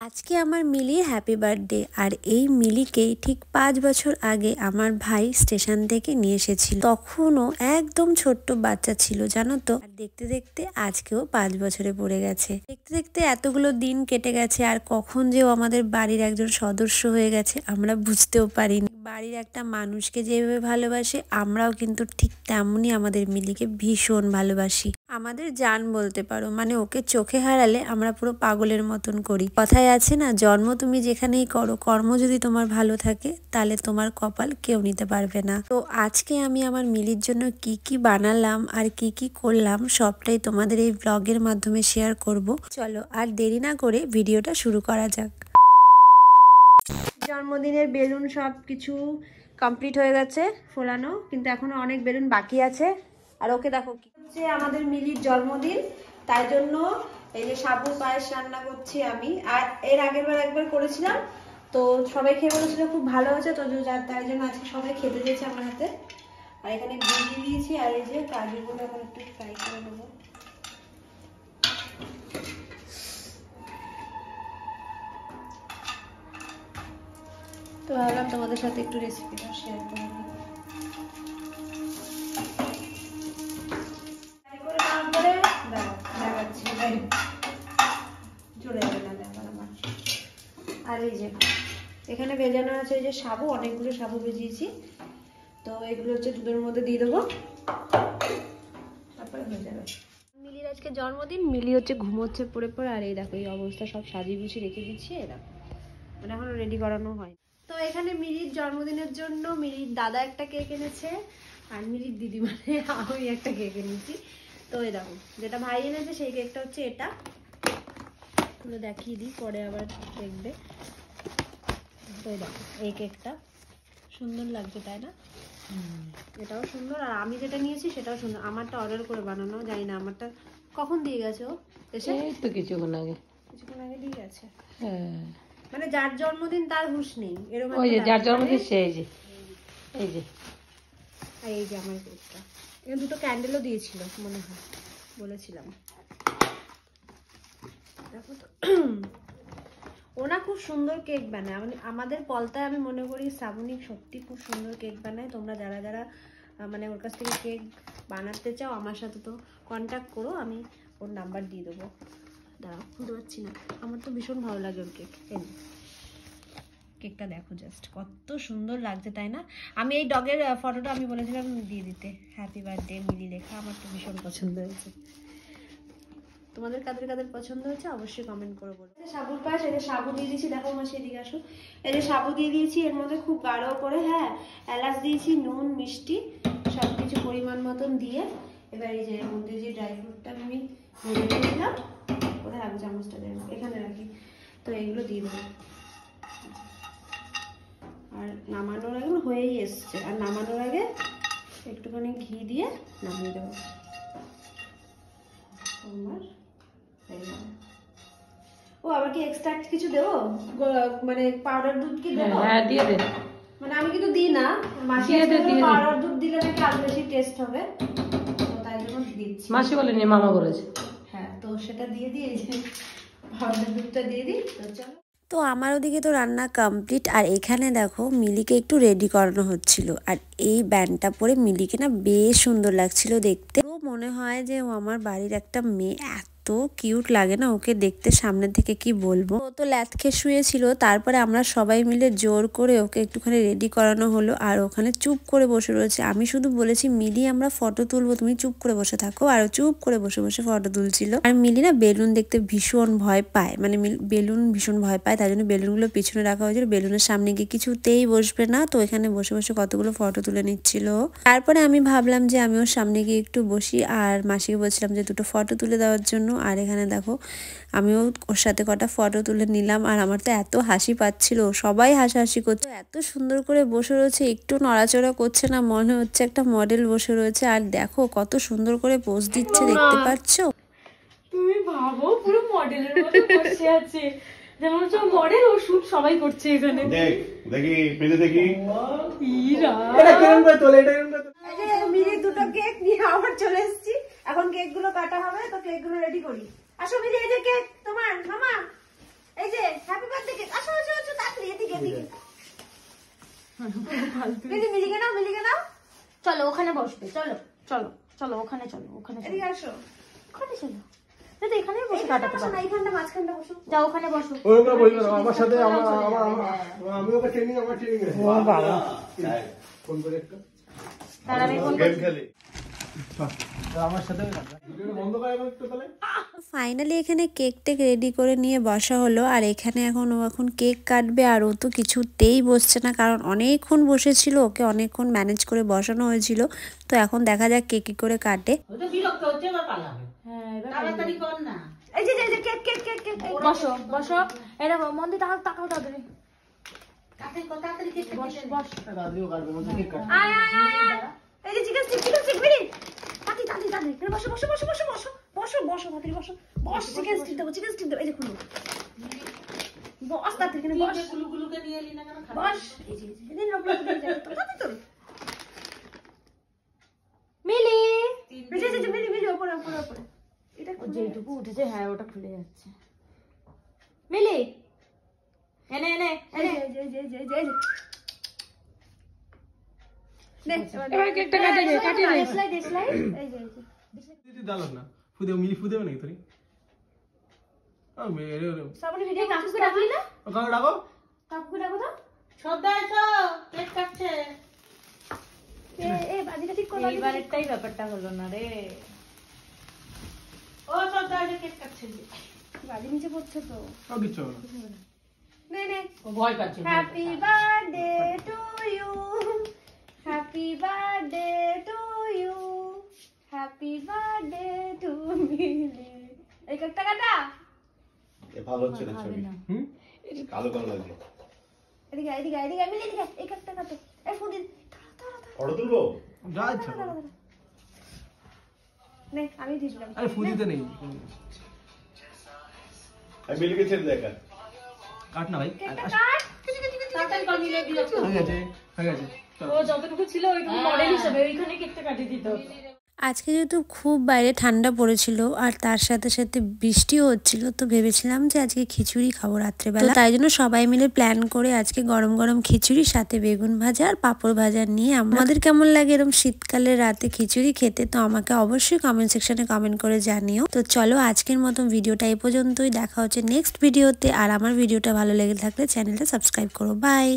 আজকে আমার মিলির হ্যাপি বার্থডে। আর এই মিলিকেই ঠিক 5 বছর আগে আমার ভাই স্টেশন থেকে নিয়ে এসেছিল। তখনও একদম ছোট্ট বাচ্চা ছিল জানো তো। আর দেখতে দেখতে আজকেও 5 বছরে পড়ে গেছে। দেখতে দেখতে এতগুলো দিন কেটে গেছে, আর কখন যে ও আমাদের বাড়ির একজন সদস্য হয়ে গেছে আমরা বুঝতেও পারিনি। বাড়ির একটা মানুষকে যেভাবে ভালোবাসে আমরাও কিন্তু ঠিক তেমনই আমাদের মিলিকে ভীষণ ভালোবাসি। আমাদের জান বলতে পারো, মানে ওকে চোখে হারালে আমরা পুরো পাগলের মতন করি। কথায় আছে না, জন্ম তুমি যেখানেই করো, কর্ম যদি তোমার ভালো থাকে তাহলে তোমার কপাল কেউ নিতে পারবে না। তো আজকে আমি আমার মিলির জন্য কি কি বানালাম আর কি কি করলাম সবটাই তোমাদের এই ব্লগের মাধ্যমে শেয়ার করব। চলো আর দেরি না করে ভিডিওটা শুরু করা যাক। জন্মদিনের বেলুন সব কিছু কমপ্লিট হয়ে গেছে ফোলানো, কিন্তু এখনো অনেক বেলুন বাকি আছে। আর ওকে দেখো কি হচ্ছে, আমাদের মিলির জন্মদিন, তাই জন্য এই যে সাবুর পায়েস রান্না করছি আমি। আর এর আগের বার একবার করেছিলাম, তো সবাই খেয়ে বলেছিল খুব ভালো হয়েছে, তো তাই জন্য আজকে সবাই খেতে দিয়েছে আমার হাতে। আর এখানে ঘি দিয়ে দিয়েছি, আর এই যে কাজুগুলো এখন একটু ফ্রাই করে নেবো। তো ভাবলাম তোমাদের সাথে একটু রেসিপিটা শেয়ার করে নিই। আর এই যে এখানে ভেজানো আছে এই যে সাবু, অনেকগুলো সাবু ভেজিয়েছি, তো এগুলো হচ্ছে দুধের মধ্যে দিয়ে দেবো, তারপরে হয়ে যাবে। মিলির আজকে জন্মদিন, মিলি হচ্ছে ঘুমোচ্ছে পড়ে পড়ে। আর এই দেখো এই অবস্থা, সব সাজিয়ে গুছিয়ে রেখে দিচ্ছি। এই দেখো মানে এখনো রেডি করানো হয়। তো এখানে মিলির জন্মদিনের জন্য মিলির দাদা একটা কেক এনেছে, আর মিলির দিদি মানে আমি একটা কেক এনেছি। তো এই দেখো যেটা ভাই এনেছে সেই কেকটা হচ্ছে এটা, দেখিয়ে দিই পরে আবার দেখবে। তো এই দেখো এই কেকটা সুন্দর লাগছে তাই না? এটাও সুন্দর, আর আমি যেটা নিয়েছি সেটাও সুন্দর। আমারটা অর্ডার করে বানানো, জানি না আমারটা কখন দিয়ে গেছে ও এসে। এই তো কিছুক্ষণ আগে দিয়ে গেছে। হ্যাঁ মানে যার জন্মদিন তার হুঁশ নেই, এরকম ওই যে যার জন্মদিন সে এই যে এই যে এই যে আমার কেকটা। এখানে দুটো ক্যান্ডেলও দিয়েছিল মনে হয়, বলেছিলাম। দেখো তো ওনা খুব সুন্দর কেক বানায়। আমাদের পলতায় আমি মনে করি শ্রাবণী সত্যি খুব সুন্দর কেক বানায়। তোমরা যারা যারা মানে ওর কাছ থেকে কেক বানাতে চাও আমার সাথে তো কন্ট্যাক্ট করো, আমি ওর নাম্বার দিয়ে দেবো। দাঁড়াও খুলতে পারছি না, আমার তো ভীষণ ভালো লাগে ওর কেক। কেকটা দেখো জাস্ট কত সুন্দর লাগছে তাই না? আমি এই ডগের ফটোটা আমি বলেছিলাম দিয়ে দিতে, হ্যাপি বার্থডে মিলি লেখা, আমার তো ভীষণ পছন্দ হয়েছে। তোমাদের কাদের কাদের পছন্দ হয়েছে অবশ্যই কমেন্ট করে বলো। সাবুর পায়েস, এই যে সাবু দিয়ে দিয়েছি, দেখো মাসি এদিকে আসো। এই যে সাবু দিয়ে দিয়েছি, এর মধ্যে খুব গাঢ় করে হ্যাঁ এলাচ দিয়েছি, নুন মিষ্টি সব কিছু পরিমাণ মতন দিয়ে। এবার এই যে এর মধ্যে যে ড্রাই ফ্রুটটা আমি ভেজে দিয়েছিলাম, কোথায় রাখবো চামচটা দেবো, এখানে রাখি। তো এগুলো দিয়ে দেবো। আর নামানোর আগে হয়েই এসছে, আর নামানোর আগে একটুখানি ঘি দিয়ে নামিয়ে দেবো। ও আবার কি এক্সট্রা কিছু দেবো, মানে পাউডার দুধ কি দেবো? হ্যাঁ দিয়ে দে, মানে আমি কিন্তু দিই না, মাসি পাউডার দুধ দিলে নাকি আরো বেশি টেস্ট হবে, তাই জন্য দিচ্ছি। মাসি বলেনি, মামা বলেছে। হ্যাঁ তো সেটা দিয়ে দিই, এই যে পাউডার দুধটা দিয়ে দিই। তো চলো, তো আমার ওদিকে তো রান্না কমপ্লিট। আর এখানে দেখো মিলিকে একটু রেডি করানো হচ্ছিল। আর এই ব্যান্ডটা পরে মিলিকে না বেশ সুন্দর লাগছিল দেখতে। ও মনে হয় যে ও আমার বাড়ির একটা মেয়ে, এত কিউট লাগে না ওকে দেখতে, সামনে থেকে কি বলবো। ও তো ল্যাথ খেয়ে শুয়েছিল, তারপরে আমরা সবাই মিলে জোর করে ওকে একটুখানি রেডি করানো হলো। আর ওখানে চুপ করে বসে রয়েছে। আমি শুধু বলেছি মিলি আমরা ফটো তুলবো, তুমি চুপ করে বসে থাকো, আর চুপ করে বসে বসে ফটো তুলছিল। আর মিলি না বেলুন দেখতে ভীষণ ভয় পায়, মানে বেলুন ভীষণ ভয় পায়, তাই জন্য বেলুনগুলো পিছনে রাখা হয়েছিল। বেলুনের সামনে গিয়ে কিছুতেই বসবে না, তো এখানে বসে বসে কতগুলো ফটো তুলে নিচ্ছিল। তারপরে আমি ভাবলাম যে আমি ওর সামনে গিয়ে একটু বসি, আর মাসিকে বলছিলাম যে দুটো ফটো তুলে দেওয়ার জন্য। আর এখানে দেখো আমিও ওর সাথে কটা ফটো তুলে নিলাম। আর আমার তো এত হাসি পাচ্ছিল, সবাই হাসাহাসি করছে, এত সুন্দর করে বসে রয়েছে, একটু নড়াচড়া করছে না, মনে হচ্ছে একটা মডেল বসে রয়েছে। আর দেখো কত সুন্দর করে পোজ দিচ্ছে, দেখতে পাচ্ছ? তুমি ভাবো পুরো মডেলের মতো বসে আছে, যেমন সব মডেল ও শুট সবাই করছে এখানে। দেখ দেখি পেজে দেখি ইরা এটা কেমন করে তোলে, এটা কেমন করে। এই যে মিলি দুটো কেক নিয়ে আবার চলে এসেছি, এখন কেক গুলো কাটা হবে, তো কেক গুলো রেডি করি। আসো মিলি, এই যে কেক তোমার মামা, এই যে হ্যাপি বার্থডে কেক, আসো আসো আসো তাড়াতাড়ি এদিকে এদিকে। মিলিকে নাও। চলো ওখানে বসবে, চলো চলো চলো ওখানে, চলো ওখানে, এদিকে আসো। ওখানে চলো। দাদা এখানেই বসে কাটাতে পারো। এইখানটা মাঝখানটা বসো। যাও ওখানে বসো। ওরা বলবে না আমার সাথে আমি ওকে ট্রেনিং ও বাবা, ফোন করে একটা তাহলে আমি ফোন গেম খেলি। আমার সাথে বন্ধ করে একটু তাহলে। ফাইনালি এখানে কেক টেক রেডি করে নিয়ে বসা হলো। আর এখানে এখন কেক কাটবে, আর ও তো কিছুতেই বসছে না, কারণ অনেকক্ষণ বসেছিল, ওকে অনেকক্ষণ ম্যানেজ করে বসানো হয়েছিল। তো এখন দেখা যাক কেক কি করে কাটে। এই যে কেক কেক কেক কেক বসো বসো, এটা মন দিয়ে তাকাও তাড়াতাড়ি। বস দাদিও কাটবে মধ্যে কেক কাটবে। আয় আয় আয় আয়। এই যে চিকেন স্টিক বিড়ি। তাড়াতাড়ি বসো তাড়াতাড়ি বসো। বস চিকেন স্টিক দেবো। এই যে খুলো। বস তাড়াতাড়ি এখানে বস। গুলুগুলুকে নিয়ে এলি না কেন? বস। এই যে এদিন লোক যাবে তো তাড়াতাড়ি। মিলি, এই যে মিলি উপরে। এটা যেটুকু উঠেছে, হ্যাঁ ওটা খুলে যাচ্ছে। মিলি এনে এই এবার কেকটা কাটে দে। দেশলাই এই যে দিদি দাঁড়ান না, ফুদে মি ফুদে নাকি তোরি? মেরে সামনে ভিডিও কাকুকে ডাকলি না? ওখানে ডাকো। কাকুকে ডাকো তো। সদা এসো, কেক কাটছে। বাজিটা ঠিক করো। এইবারেরটাই ব্যাপারটা হলো না রে। ও সদা এসে কেক কাটছে। বাজি নিচে পড়ছে তো। সব কিছু হবে না। নে ও ভয় পাচ্ছে। Happy birthday to you. Happy birthday to you. Happy birthday to Mili. এই কেকটা কাটা। এ ভালো হচ্ছে না ছবি। কালো কালো লাগছে। এদিকে মিলি এদিকে। এই কেকটা কাটো। এই ফুদি তাড়া। ফটো তুলবো? যা ইচ্ছা করো। নে আমি দিলাম। আরে ফুদিতে নেই। আমি মিলিকে ছেড়ে দেখা। কাট না ভাই। কেকটা কাট। তাড়াতাড়ি কর, মিলে দিয়ে দাও। হয়ে গেছে। ও যতটুকু ছিল ওইটুকু মডেল হিসেবে ওইখানে কেকটা কাটিয়ে দিতে হতো। আজকে যেহেতু খুব বাইরে ঠান্ডা পড়েছিল, আর তার সাথে সাথে বৃষ্টিও হচ্ছিল, তো ভেবেছিলাম যে আজকে খিচুড়ি খাবো রাত্রেবেলা। তাই জন্য সবাই মিলে প্ল্যান করে আজকে গরম গরম খিচুড়ির সাথে বেগুন ভাজা আর পাঁপড় ভাজা নিয়ে আমাদের কেমন লাগে এরকম শীতকালে রাতে খিচুড়ি খেতে, তো আমাকে অবশ্যই কমেন্ট সেকশনে কমেন্ট করে জানিও। তো চলো আজকের মতন ভিডিওটা এই পর্যন্তই, দেখা হচ্ছে নেক্সট ভিডিওতে। আর আমার ভিডিওটা ভালো লেগে থাকলে চ্যানেলটা সাবস্ক্রাইব করো। বাই।